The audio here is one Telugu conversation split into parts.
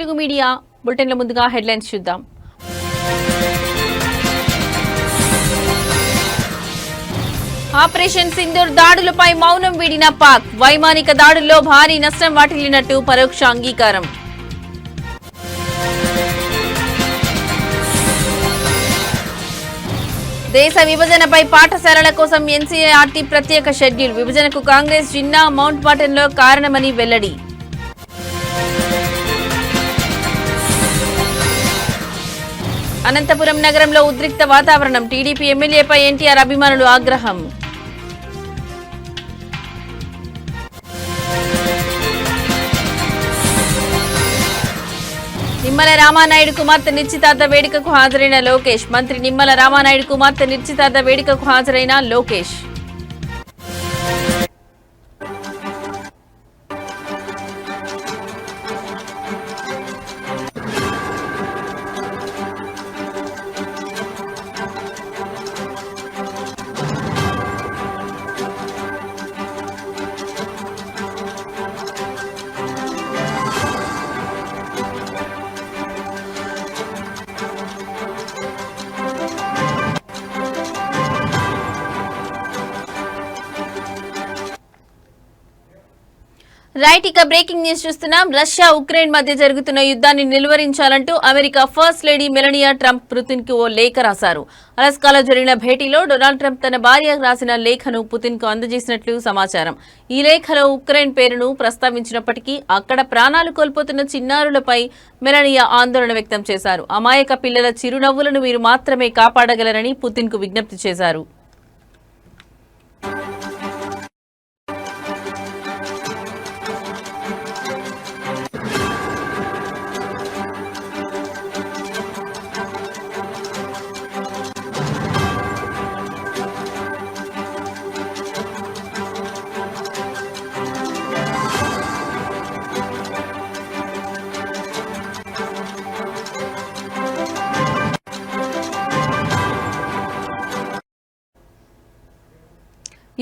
తెలుగు మీడియా బులెటిన్ల ముందుగా హెడ్లైన్స్ చూద్దాం. ఆపరేషన్ సింధూర్ దాడులపై మౌనం వీడిన పాక్. వైమానిక దాడుల్లో భారీ నష్టం వాటిల్లినట్టు పరోక్ష అంగీకారం. దేశ విభజనపై పాఠశాలల కోసం ఎన్సీఆర్టీ ప్రత్యేక షెడ్యూల్. విభజనకు కాంగ్రెస్ జిన్నా మౌంట్ బాటన్లో కారణమని వెల్లడి. అనంతపురం నగరంలో ఉద్రిక్త వాతావరణం. టీడీపీ ఎమ్మెల్యేపై ఎన్టీఆర్ అభిమానులు ఆగ్రహం. నిమ్మల రామానాయుడు కుమార్తె నిశ్చితార్థ వేడుకకు హాజరైన లోకేష్. మంత్రి నిమ్మల రామానాయుడు కుమార్తె నిశ్చితార్థ వేడుకకు హాజరైన లోకేష్. రైట్, ఇక బ్రేకింగ్ న్యూస్ చూస్తున్నాం. రష్యా ఉక్రెయిన్ మధ్య జరుగుతున్న యుద్ధాన్ని నిలువరించాలంటూ America first lady Melania Trump Putin కు ఓ లేఖ రాశారు. అలాస్కాలో జరిగిన భేటీలో డొనాల్డ్ ట్రంప్ తన భార్య రాసిన లేఖను పుతిన్ కు అందజేసినట్లు సమాచారం. ఈ లేఖలో ఉక్రెయిన్ పేరును ప్రస్తావించినప్పటికీ అక్కడ ప్రాణాలు కోల్పోతున్న చిన్నారులపై మెలనియా ఆందోళన వ్యక్తం చేశారు. అమాయక పిల్లల చిరునవ్వులను మీరు మాత్రమే కాపాడగలరని పుతిన్ కు విజ్ఞప్తి చేశారు.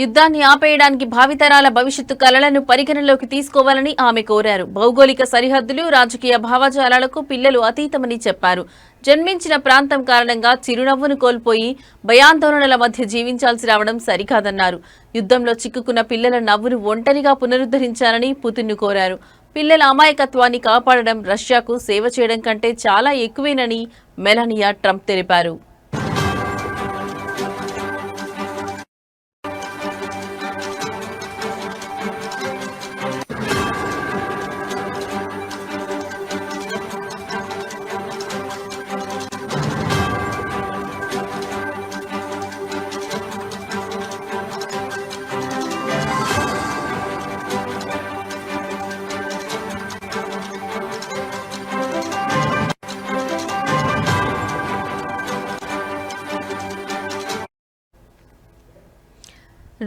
యుద్ధాన్ని ఆపేయడానికి భావితరాల భవిష్యత్తు కలలను పరిగణలోకి తీసుకోవాలని ఆమె కోరారు. భౌగోళిక సరిహద్దులు, రాజకీయ భావజాలాలకు పిల్లలు అతీతమని చెప్పారు. జన్మించిన ప్రాంతం కారణంగా చిరునవ్వును కోల్పోయి భయాందోళనల మధ్య జీవించాల్సి రావడం సరికాదన్నారు. యుద్ధంలో చిక్కుకున్న పిల్లల నవ్వును ఒంటరిగా పునరుద్ధరించాలని పుతిన్ను కోరారు. పిల్లల అమాయకత్వాన్ని కాపాడడం రష్యాకు సేవ చేయడం కంటే చాలా ఎక్కువేనని మెలానియా ట్రంప్ తెలిపారు.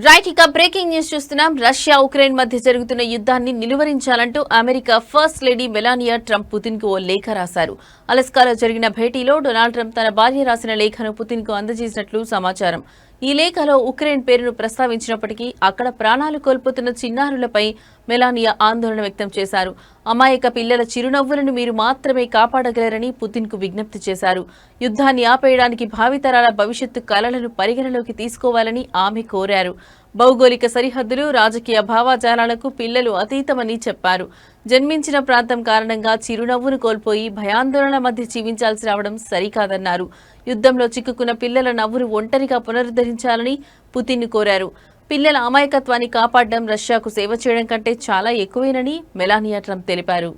రైట్, ఇక బ్రేకింగ్ న్యూస్ చూస్తున్నాం. రష్యా ఉక్రెయిన్ మధ్య జరుగుతున్న యుద్ధాన్ని నిలువరించాలంటూ America first lady Melania Trump Putin కు ఓ లేఖ రాశారు. అలాస్కాలో జరిగిన భేటీలో డొనాల్డ్ ట్రంప్ తన భార్య రాసిన లేఖను పుతిన్ కు అందజేసినట్లు సమాచారం. ఈ లేఖలో ఉక్రెయిన్ పేరును ప్రస్తావించినప్పటికీ అక్కడ ప్రాణాలు కోల్పోతున్న చిన్నారులపై మెలానియా ఆందోళన వ్యక్తం చేశారు. అమాయక పిల్లల చిరునవ్వులను మీరు మాత్రమే కాపాడగలరని పుతిన్ కు విజ్ఞప్తి చేశారు. యుద్ధాన్ని ఆపేయడానికి భావితరాల భవిష్యత్తు కలలను పరిగణలోకి తీసుకోవాలని ఆమె కోరారు. భౌగోళిక సరిహద్దులు, రాజకీయ భావజాలాలకు పిల్లలు అతీతమని చెప్పారు. జన్మించిన ప్రాంతం కారణంగా చిరునవ్వును కోల్పోయి భయాందోళన మధ్య జీవించాల్సి రావడం సరికాదన్నారు. యుద్ధంలో చిక్కుకున్న పిల్లల నవ్వును ఒంటరిగా పునరుద్ధరించాలని పుతిన్ కోరారు. పిల్లల అమాయకత్వాన్ని కాపాడడం రష్యాకు సేవ చేయడం కంటే చాలా ఎక్కువేనని మెలానియా ట్రంప్ తెలిపారు.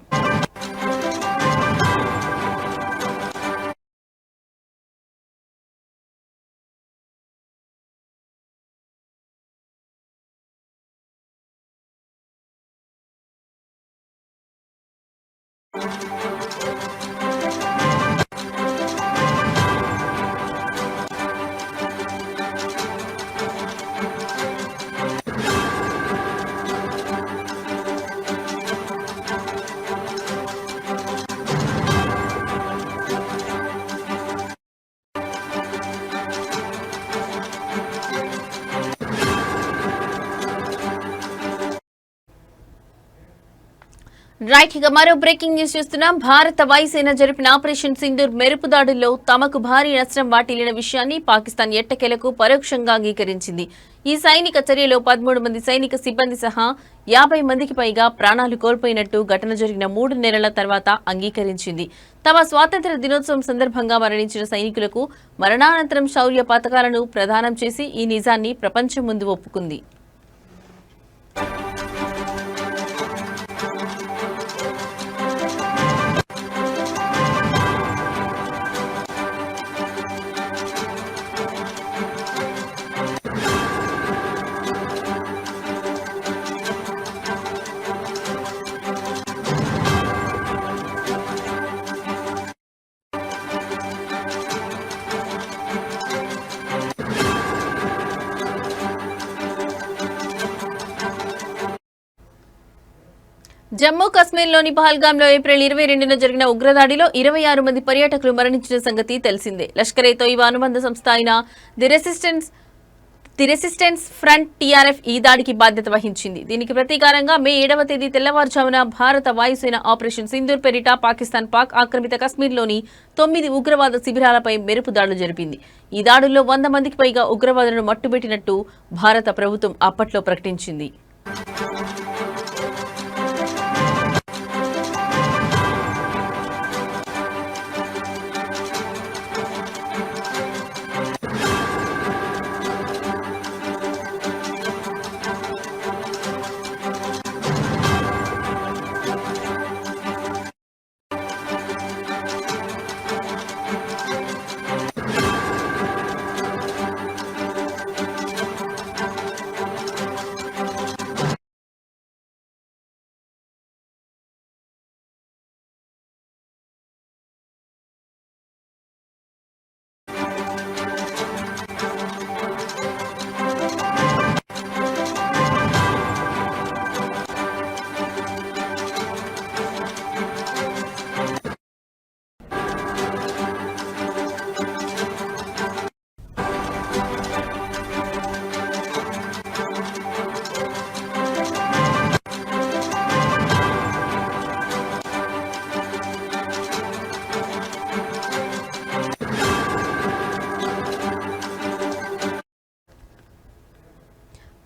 రైట్ ఇక మరో బ్రేకింగ్ న్యూస్ చూస్తున్నాం. భారత వాయుసేన జరిపిన ఆపరేషన్ సింధూర్ మెరుపు దాడుల్లో తమకు భారీ నష్టం వాటిల్లిన విషయాన్ని పాకిస్తాన్ ఎట్టకేలకు పరోక్షంగా అంగీకరించింది. ఈ సైనిక చర్యలో 13 మంది సైనిక సిబ్బంది సహా 50 మందికి పైగా ప్రాణాలు కోల్పోయినట్టు ఘటన జరిగిన 3 నెలల తర్వాత అంగీకరించింది. తమ స్వాతంత్ర్య దినోత్సవం సందర్భంగా మరణించిన సైనికులకు మరణానంతరం శౌర్య పతకాలను ప్రదానం చేసి ఈ నిజాన్ని ప్రపంచం ముందు ఒప్పుకుంది. జమ్మూ కశ్మీర్లోని పహల్గాంలో ఏప్రిల్ 22న జరిగిన ఉగ్రదాడిలో 26 మంది పర్యాటకులు మరణించిన సంగతి తెలిసిందే. లష్కర్-ఏ-తోయిబా అనుబంధ సంస్థ అయిన ది రెసిస్టెన్స్ ఫ్రంట్ టీఆర్ఎఫ్ ఈ దాడికి బాధ్యత వహించింది. దీనికి ప్రతీకారంగా మే 7వ తేదీ తెల్లవారుజామున భారత వాయుసేన ఆపరేషన్ సింధూర్ పేరిట పాక్ ఆక్రమిత కశ్మీర్లోని 9 ఉగ్రవాద శిబిరాలపై మెరుపు దాడులు జరిపింది. ఈ దాడుల్లో 100 మందికి పైగా ఉగ్రవాదులను మట్టుబెట్టినట్టు భారత ప్రభుత్వం అప్పట్లో ప్రకటించింది.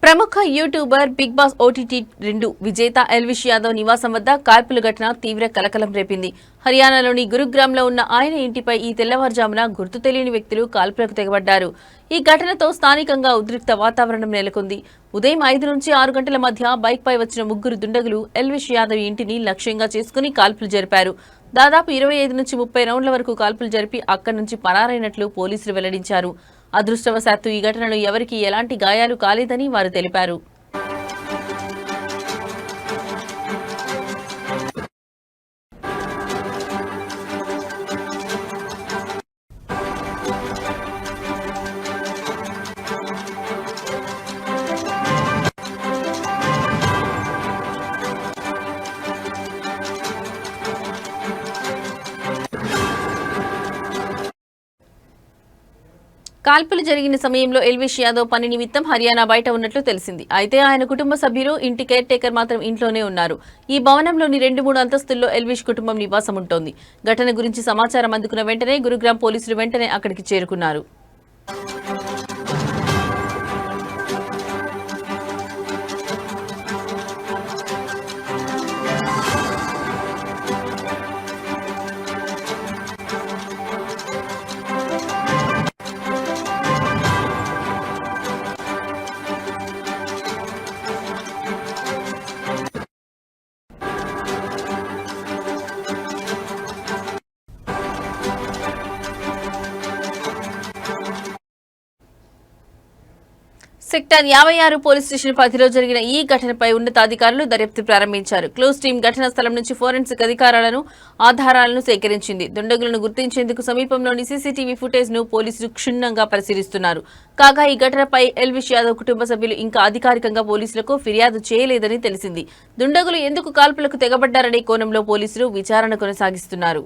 ప్రముఖ యూట్యూబర్ బిగ్ బాస్ ఓటీటీ 2 విజేత ఎల్విష్ యాదవ్ నివాసం వద్ద కాల్పుల ఘటన తీవ్ర కలకలం రేపింది. హర్యానాలోని గురుగ్రామ్లో ఉన్న ఆయన ఇంటిపై ఈ తెల్లవారుజామున గుర్తు తెలియని వ్యక్తులు కాల్పులకు తెగబడ్డారు. ఈ ఘటనతో స్థానికంగా ఉద్రిక్త వాతావరణం నెలకొంది. ఉదయం 5 నుంచి 6 గంటల మధ్య బైక్పై వచ్చిన 3 దుండగులు ఎల్విష్ యాదవ్ ఇంటిని లక్ష్యంగా చేసుకుని కాల్పులు జరిపారు. దాదాపు 25 నుంచి 30 రౌండ్ల వరకు కాల్పులు జరిపి అక్కడి నుంచి పరారైనట్లు పోలీసులు వెల్లడించారు. అదృష్టవశాత్తు ఈ ఘటనలో ఎవరికీ ఎలాంటి గాయాలు కాలేదని వారు తెలిపారు. కాల్పులు జరిగిన సమయంలో ఎల్విష్ యాదవ్ పని నిమిత్తం హర్యానా బయట ఉన్నట్లు తెలిసింది. అయితే ఆయన కుటుంబ సభ్యులు, ఇంటి కేర్ టేకర్ మాత్రం ఇంట్లోనే ఉన్నారు. ఈ భవనంలోని 2-3 అంతస్తుల్లో ఎల్విష్ కుటుంబం నివాసం ఉంటోంది. ఘటన గురించి సమాచారం అందుకున్న వెంటనే గురుగ్రామ్ పోలీసులు వెంటనే అక్కడికి చేరుకున్నారు. సెక్టార్ 56 పోలీస్ స్టేషన్ పరిధిలో జరిగిన ఈ ఘటనపై ఉన్నతాధికారులు దర్యాప్తు ప్రారంభించారు. క్లోజ్ టీం ఘటనా స్థలం నుంచి ఫోరెన్సిక్ ఆధారాలను సేకరించింది. దుండగులను గుర్తించేందుకు సమీపంలోని సీసీటీవీ ఫుటేజ్ ను పోలీసులు క్షుణ్ణంగా పరిశీలిస్తున్నారు. కాగా ఈ ఘటనపై ఎల్విష్ యాదవ్ కుటుంబ సభ్యులు ఇంకా అధికారికంగా పోలీసులకు ఫిర్యాదు చేయలేదని తెలిసింది. దుండగులు ఎందుకు కాల్పులకు తెగబడ్డారనే కోణంలో పోలీసులు విచారణ కొనసాగిస్తున్నారు.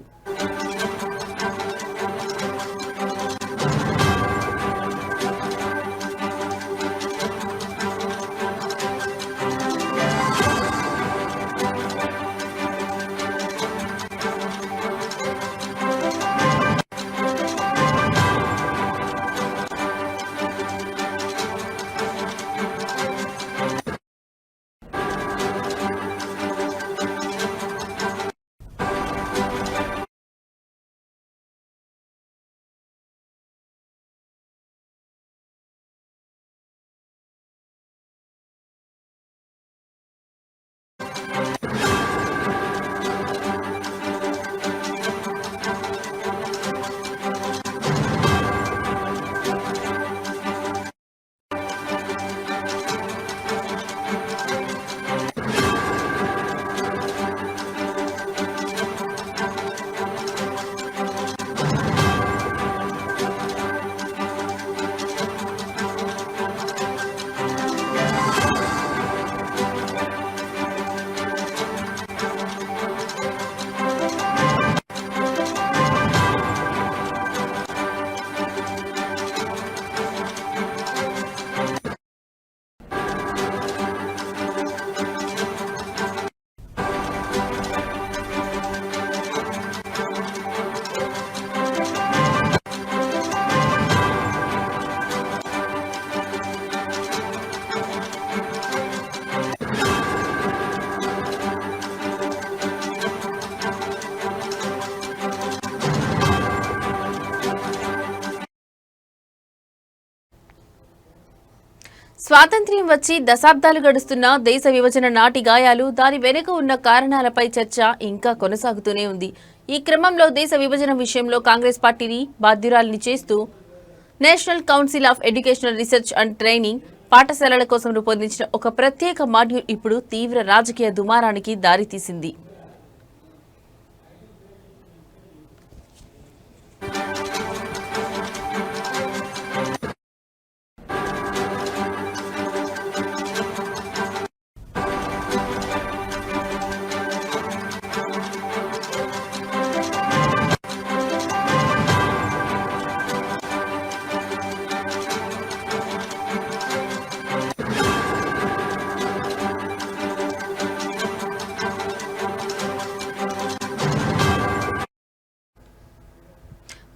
స్వాతంత్ర్యం వచ్చి దశాబ్దాలు గడుస్తున్న దేశ విభజన నాటి గాయాలు, దాని వెనుక ఉన్న కారణాలపై చర్చ ఇంకా కొనసాగుతూనే ఉంది. ఈ క్రమంలో దేశ విభజన విషయంలో కాంగ్రెస్ పార్టీని బాధ్యురాలిని చేస్తూ national council of educational research and training పాఠశాలల కోసం రూపొందించిన ఒక ప్రత్యేక మాడ్యూల్ ఇప్పుడు తీవ్ర రాజకీయ దుమారానికి దారితీసింది.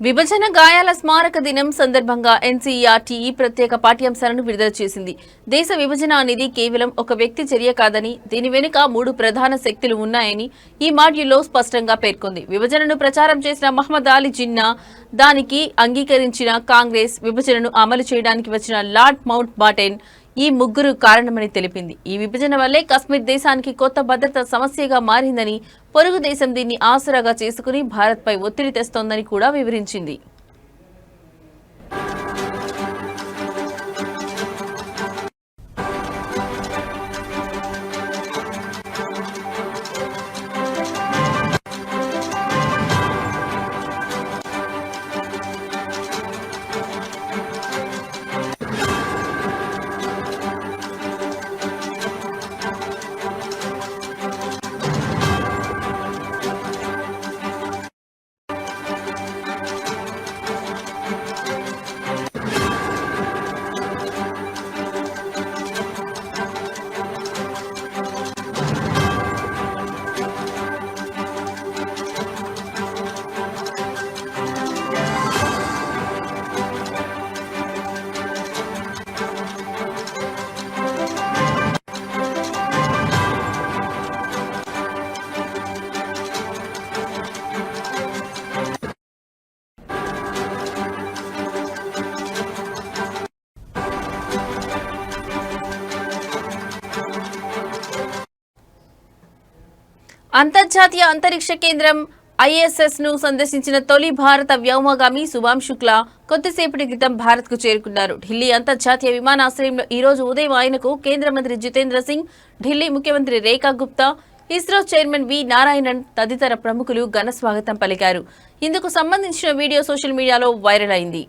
విభజన గాయాల స్మారక దినం సందర్భంగా ఎన్సీఈఆర్టీ ఈ ప్రత్యేక పాఠ్యాంశాలను విడుదల చేసింది. దేశ విభజన అనేది కేవలం ఒక వ్యక్తి చర్య కాదని, దీని వెనుక 3 ప్రధాన శక్తులు ఉన్నాయని ఈ మాడ్యూల్లో స్పష్టంగా పేర్కొంది. విభజనను ప్రచారం చేసిన మహ్మద్ అలీ జిన్నా, దానికి అంగీకరించిన కాంగ్రెస్, విభజనను అమలు చేయడానికి వచ్చిన లార్డ్ మౌంట్ బాటెన్ ఈ ముగ్గురు కారణమని తెలిపింది. ఈ విభజన వల్లే కశ్మీర్ దేశానికి కొత్త భద్రతా సమస్యగా మారిందని, పొరుగు దేశం దీన్ని ఆసరాగా చేసుకుని భారత్పై ఒత్తిడి తెస్తోందని కూడా వివరించింది. అంతర్జాతీయ అంతరిక్ష కేంద్రం ఐఎస్ఎస్ ను సందర్శించిన తొలి భారత వ్యోమగామి శుభాం శుక్లా కొద్దిసేపటి క్రితం భారత్ కు చేరుకున్నారు. ఢిల్లీ అంతర్జాతీయ విమానాశ్రయంలో ఈ రోజు ఉదయం ఆయనకు కేంద్ర మంత్రి జితేంద్ర సింగ్, ఢిల్లీ ముఖ్యమంత్రి రేఖా గుప్తా, ఇస్రో చైర్మన్ వి నారాయణన్ తదితర ప్రముఖులు ఘన స్వాగతం పలికారు. ఇందుకు సంబంధించిన వీడియో సోషల్ మీడియాలో వైరల్ అయింది.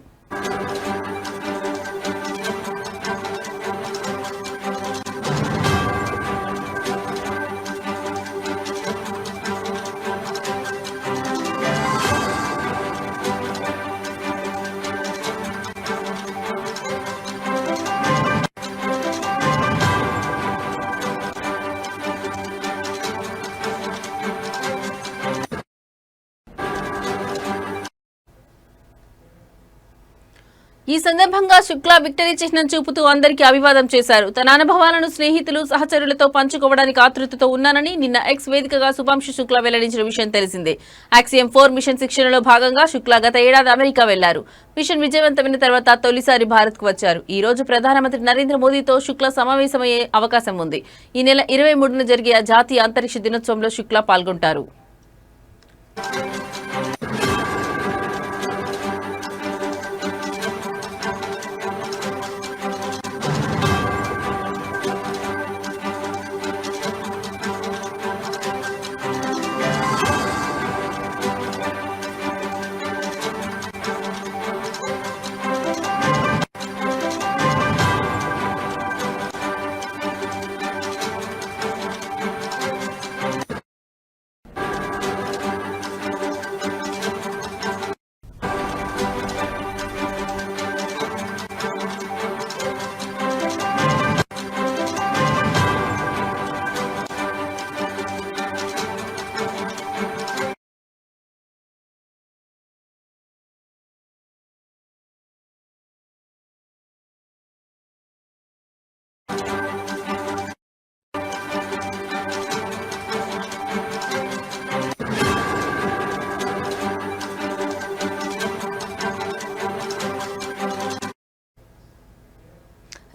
ఈ సందర్భంగా శుక్లా విక్టరీ చిహ్నం చూపుతూ అందరికీ అభివాదం చేశారు. తన అనుభవాలను స్నేహితులు, సహచరులతో పంచుకోవడానికి ఆతృతతో ఉన్నానని నిన్న ఎక్స్ వేదికగా శుభాంశు శుక్లా వెల్లడించిన విషయం తెలిసిందే. యాక్సియం 4 మిషన్ శిక్షణలో భాగంగా శుక్లా గత ఏడాది అమెరికా వెళ్లారు. మిషన్ విజయవంతమైన తర్వాత తొలిసారి భారత్ కు వచ్చారు. ఈ రోజు ప్రధానమంత్రి నరేంద్ర మోదీతో శుక్లా సమావేశమయ్యే అవకాశం ఉంది. ఈ నెల 23న జరిగే జాతీయ అంతరిక్ష దినోత్సవంలో శుక్లా పాల్గొంటారు.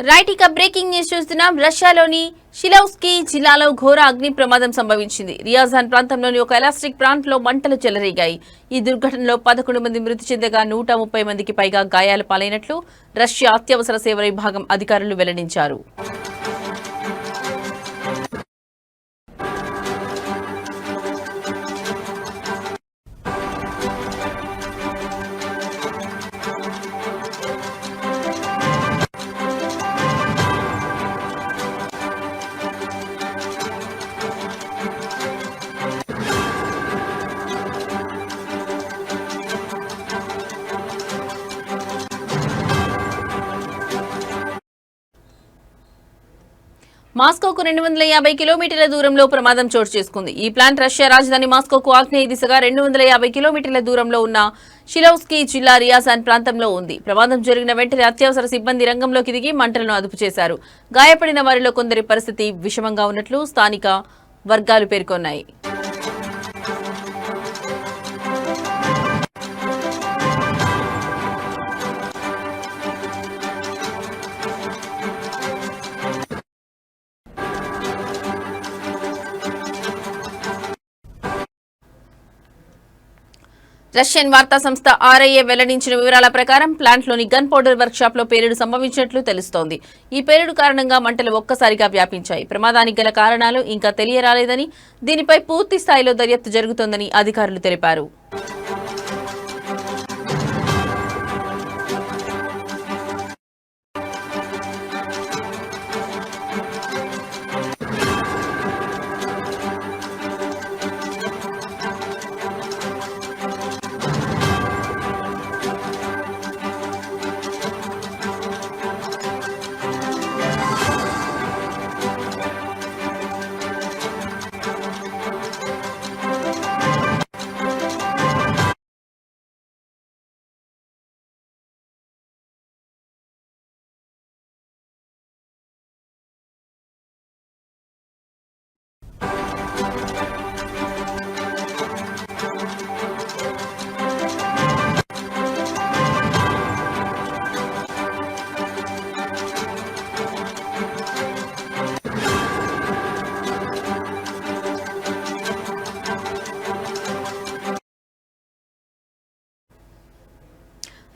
రైట్ ఇక బ్రేకింగ్ న్యూస్ చూస్తున్నాం. రష్యాలోని షిలౌస్కీ జిల్లాలో ఘోర అగ్ని ప్రమాదం సంభవించింది. రియాజాన్ ప్రాంతంలోని ఒక ఎలాస్టిక్ ప్లాంట్ లో మంటలు చెలరేగాయి. ఈ దుర్ఘటనలో 11 మంది మృతి చెందగా 130 మందికి పైగా గాయాల పాలైనట్లు రష్యా అత్యవసర సేవల విభాగం అధికారులు వెల్లడించారు. మాస్కోకు 250 కిలోమీటర్ల దూరంలో ప్రమాదం చోటు చేసుకుంది. ఈ ప్లాంట్ రష్యా రాజధాని మాస్కోకు ఆగ్నేయ దిశగా 250 కిలోమీటర్ల దూరంలో ఉన్న షిలౌస్కీ జిల్లా రియాజాన్ ప్రాంతంలో ఉంది. ప్రమాదం జరిగిన వెంటనే అత్యవసర సిబ్బంది రంగంలోకి దిగి మంటలను అదుపు చేశారు. గాయపడిన వారిలో కొందరి పరిస్థితి విషమంగా ఉన్నట్లు స్థానిక వర్గాలు పేర్కొన్నాయి. రష్యన్ వార్తా సంస్థ ఆర్ఐఏ వెల్లడించిన వివరాల ప్రకారం ప్లాంట్లోని గన్ పౌడర్ వర్క్ షాప్ లో పేలుడు సంభవించినట్లు తెలుస్తోంది. ఈ పేలుడు కారణంగా మంటలు ఒక్కసారిగా వ్యాపించాయి. ప్రమాదానికి గల కారణాలు ఇంకా తెలియరాలేదని, దీనిపై పూర్తి స్థాయిలో దర్యాప్తు జరుగుతోందని అధికారులు తెలిపారు.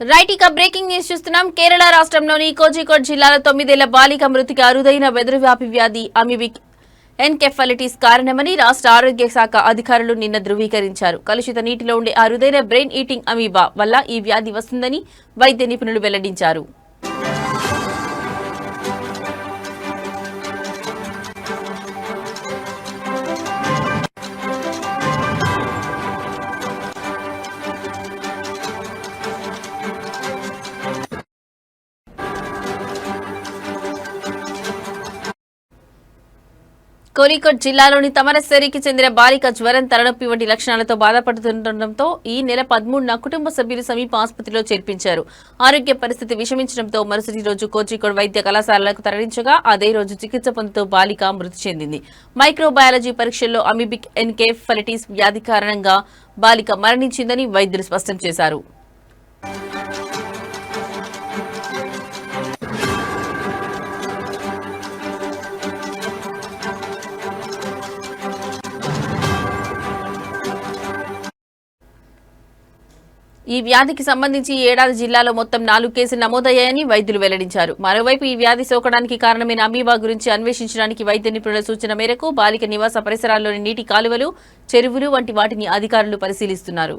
రైట్ ఇక బ్రేకింగ్ న్యూస్ చూస్తున్నాం. కేరళ రాష్ట్రంలోని కోజికోడ్ జిల్లాలో 9 ఏళ్ల బాలిక మృతికి అరుదైన వెదురువ్యాపి వ్యాధి అమీబిక్ ఎన్కెఫలైటిస్ కారణమని రాష్ట్ర ఆరోగ్య శాఖ అధికారులు నిన్న ధృవీకరించారు. కలుషిత నీటిలో ఉండే అరుదైన బ్రెయిన్ ఈటింగ్ అమీబా వల్ల ఈ వ్యాధి వస్తుందని వైద్య నిపుణులు వెల్లడించారు. కోరికోడ్ జిల్లాలోని తమరసేరికి చెందిన బాలిక జ్వరం, తలనొప్పి వంటి లక్షణాలతో బాధపడుతుండటంతో ఈ నెల 13న కుటుంబ సభ్యులు సమీప ఆసుపత్రిలో చేర్పించారు. ఆరోగ్య పరిస్థితి విషమించడంతో మరుసటి రోజు కోజికోడ్ వైద్య కళాశాలకు తరలించగా అదే రోజు చికిత్స పొందుతూ బాలిక మృతి చెందింది. మైక్రోబయాలజీ పరీక్షల్లో అమీబిక్ ఎన్కెఫలైటిస్ వ్యాధి కారణంగా బాలిక మరణించిందని వైద్యులు స్పష్టం చేశారు. ఈ వ్యాధికి సంబంధించి ఈ ఏడాది జిల్లాలో మొత్తం 4 కేసులు నమోదయ్యాయని వైద్యులు వెల్లడించారు. మరోవైపు ఈ వ్యాధి సోకడానికి కారణమైన అమీబా గురించి అన్వేషించడానికి వైద్య నిపుణుల సూచన మేరకు బాలిక నివాస పరిసరాల్లోని నీటి కాలువలు, చెరువులు వంటి వాటిని అధికారులు పరిశీలిస్తున్నారు.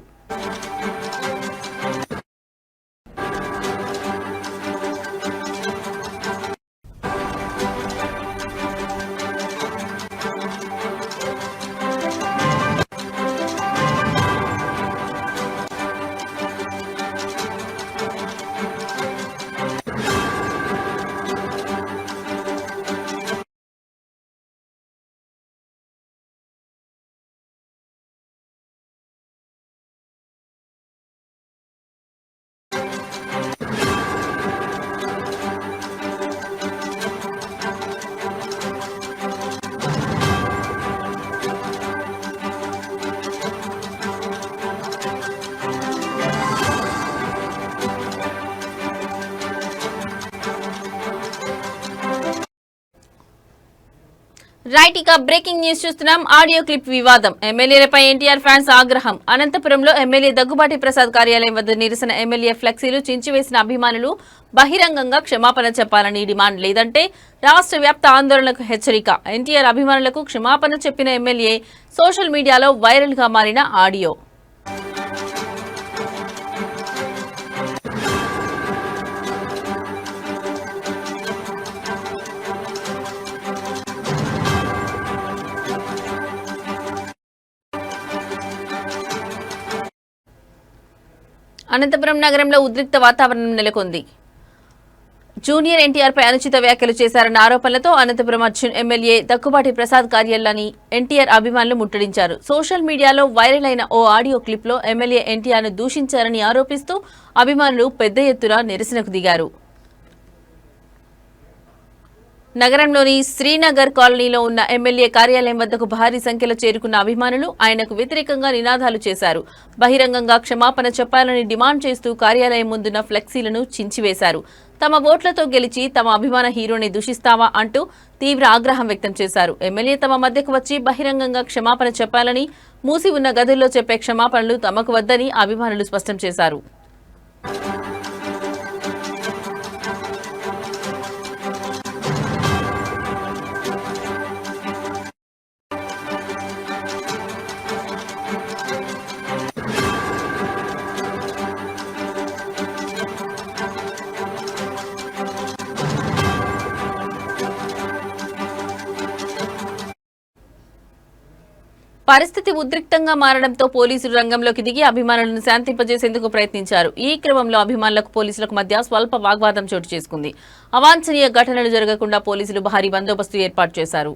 రైట్ ఇక బ్రేకింగ్ న్యూస్ చూస్తున్నాం. ఆడియో క్లిప్ వివాదం. ఎమ్మెల్యేలపై ఎన్టీఆర్ ఫ్యాన్స్ ఆగ్రహం. అనంతపురంలో ఎమ్మెల్యే దగ్గుబాటి ప్రసాద్ కార్యాలయం వద్ద నిరసన. ఎమ్మెల్యే ఫ్లెక్సీలు చించివేసిన అభిమానులు బహిరంగంగా క్షమాపణ చెప్పాలని డిమాండ్, లేదంటే రాష్ట్ర వ్యాప్త ఆందోళనకు హెచ్చరిక. ఎన్టీఆర్ అభిమానులకు క్షమాపణ చెప్పిన ఎమ్మెల్యే. సోషల్ మీడియాలో వైరల్ గా మారిన ఆడియో. అనంతపురం నగరంలో ఉద్రిక్త వాతావరణం నెలకొంది. జూనియర్ ఎన్టీఆర్ పై అనుచిత వ్యాఖ్యలు చేశారన్న ఆరోపణలతో అనంతపురం అర్జున్ ఎమ్మెల్యే దగ్గుబాటి ప్రసాద్ కార్యాలయాన్ని ఎన్టీఆర్ అభిమానులు ముట్టడించారు. సోషల్ మీడియాలో వైరల్ అయిన ఓ ఆడియో క్లిప్ లో ఎమ్మెల్యే ఎన్టీఆర్ ను దూషించారని ఆరోపిస్తూ అభిమానులు పెద్ద ఎత్తున నిరసనకు దిగారు. నగరంలోని శ్రీనగర్ కాలనీలో ఉన్న ఎమ్మెల్యే కార్యాలయం వద్దకు భారీ సంఖ్యలో చేరుకున్న అభిమానులు ఆయనకు వ్యతిరేకంగా నినాదాలు చేశారు. బహిరంగంగా క్షమాపణ చెప్పాలని డిమాండ్ చేస్తూ కార్యాలయం ముందున్న ఫ్లెక్సీలను చించివేశారు. తమ ఓట్లతో గెలిచి తమ అభిమాన హీరోని దూషిస్తావా అంటూ తీవ్ర ఆగ్రహం వ్యక్తం చేశారు. ఎమ్మెల్యే తమ మధ్యకు వచ్చి బహిరంగంగా క్షమాపణ చెప్పాలని, మూసి ఉన్న గదుల్లో చెప్పే క్షమాపణలు తమకు వద్దని అభిమానులు స్పష్టం చేశారు. పరిస్థితి ఉద్రిక్తంగా మారడంతో పోలీసులు రంగంలోకి దిగి అభిమానులను శాంతింపజేసేందుకు ప్రయత్నించారు. ఈ క్రమంలో అభిమానులకు పోలీసులకు మధ్య స్వల్ప వాగ్వాదం చోటు చేసుకుంది. అవాంఛనీయ ఘటనలు జరగకుండా పోలీసులు భారీ బందోబస్తు ఏర్పాటు చేశారు.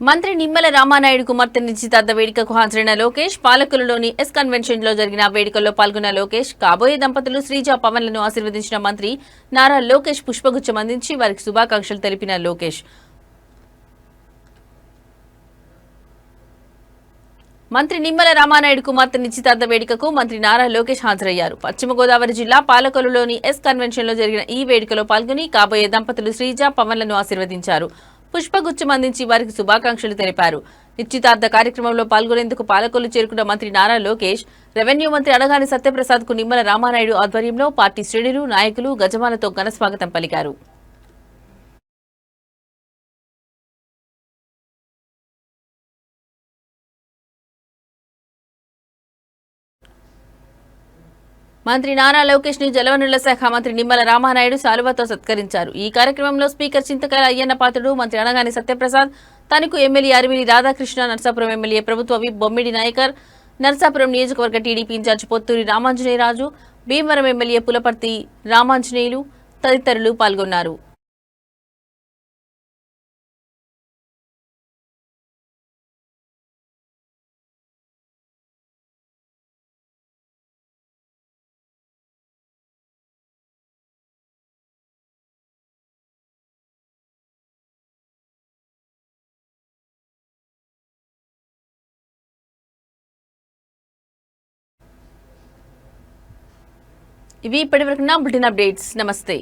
మంత్రి నిమ్మల రామానాయుడు కుమార్తె నిశ్చితార్థ వేడుకకు హాజరైన లోకేష్, పాలకులలోని ఎస్ కన్వెన్షన్ లో జరిగిన వేడుకల్లో పాల్గొన్న లోకేష్, కాబోయే దంపతులు శ్రీజ పవన్లను ఆశీర్వదించిన మంత్రి నారా లోకేష్ పుష్పగుచ్చం అందించి వారికి శుభాకాంక్షలు తెలిపిన లోకేష్. మంత్రి నిమ్మల రామానాయుడు కుమార్తె నిశ్చితార్థ వేడుకకు మంత్రి నారా లోకేష్ హాజరయ్యారు. పశ్చిమ గోదావరి జిల్లా పాలకొల్లులోని ఎస్ కన్వెన్షన్ లో జరిగిన ఈ వేడుకలో పాల్గొని కాబోయే దంపతులు శ్రీజ పవన్లను ఆశీర్వదించారు. పుష్పగుచ్చం అందించి వారికి శుభాకాంక్షలు తెలిపారు. నిశ్చితార్థ కార్యక్రమంలో పాల్గొనేందుకు పాలకొల్లు చేరుకున్న మంత్రి నారా లోకేష్, రెవెన్యూ మంత్రి అనగాని సత్యప్రసాద్ కు నిమ్మల రామానాయుడు ఆధ్వర్యంలో పార్టీ శ్రేణులు, నాయకులు గజమాలతో ఘనస్వాగతం పలికారు. మంత్రి నారా లోకేష్ ని జలవనరుల శాఖ మంత్రి నిమ్మల రామానాయుడు శాలువాతో సత్కరించారు. ఈ కార్యక్రమంలో స్పీకర్ చింతకాయల అయ్యన్న పాత్రుడు, మంత్రి అనగాని సత్యప్రసాద్, తణుకు ఎమ్మెల్యే అరిమిలి రాధాకృష్ణ, నర్సాపురం ఎమ్మెల్యే ప్రభుత్వ విప్ బొమ్మిడి నాయకర్, నర్సాపురం నియోజకవర్గ TDP incharge Potturi Ramanjaneyaraju, Bhimavaram MLA Pulaparthi Ramanjaneyulu తదితరులు పాల్గొన్నారు. ఇవి ఇప్పటివరకు నా బులెటిన్ అప్డేట్స్. నమస్తే.